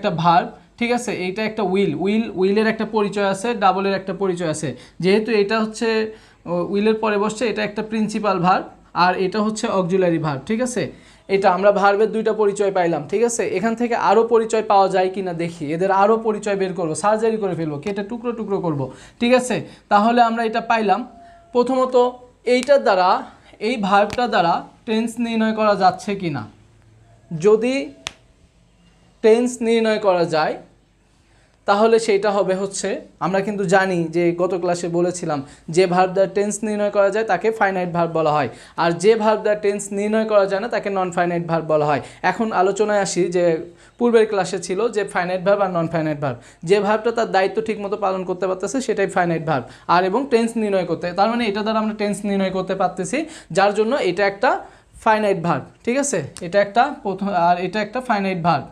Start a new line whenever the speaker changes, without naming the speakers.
একটা ভার্ব, ঠিক আছে, এইটা একটা উইলের একটা পরিচয় আছে, ডাবলের একটা পরিচয় আছে। যেহেতু এটা হচ্ছে উইলের পরে বসছে, এটা একটা প্রিন্সিপাল ভার্ব আর এটা হচ্ছে অক্সিলারি ভার্ব, ঠিক আছে। এটা আমরা ভার্বের দুইটা পরিচয় পাইলাম, ঠিক আছে। এখান থেকে আরও পরিচয় পাওয়া যায় কিনা দেখি, এদের আরও পরিচয় বের করবো, সার্জারি করে ফেলবো, কেটে টুকরো টুকরো করব, ঠিক আছে। তাহলে আমরা এটা পাইলাম। প্রথমত এইটার দ্বারা, এই ভার্বটার দ্বারা টেন্স নির্ণয় করা যাচ্ছে কিনা। যদি টেন্স নির্ণয় করা যায় তাহলে সেইটা হবে হচ্ছে, আমরা কিন্তু জানি যে গত ক্লাসে বলেছিলাম যে ভার্ব দ্বারা টেন্স নির্ণয় করা যায় তাকে ফাইনাইট ভার্ব বলা হয়, আর যে ভার্ব দ্বারা টেন্স নির্ণয় করা যায় না তাকে নন ফাইনাইট ভার্ব বলা হয়। এখন আলোচনায় আসি যে পূর্বের ক্লাসে ছিল যে ফাইনাইট ভার্ব আর নন ফাইনাইট ভার্ব। যে ভার্বটা তার দায়িত্ব ঠিকমতো পালন করতে পারতেছে সেটাই ফাইনাইট ভার্ব, আর এবং টেন্স নির্ণয় করতে, তার মানে এটা দ্বারা আমরা টেন্স নির্ণয় করতে পারতেছি, যার জন্য এটা একটা ফাইনাইট ভার্ব, ঠিক আছে। এটা একটা প্রথম, আর এটা একটা ফাইনাইট ভার্ব।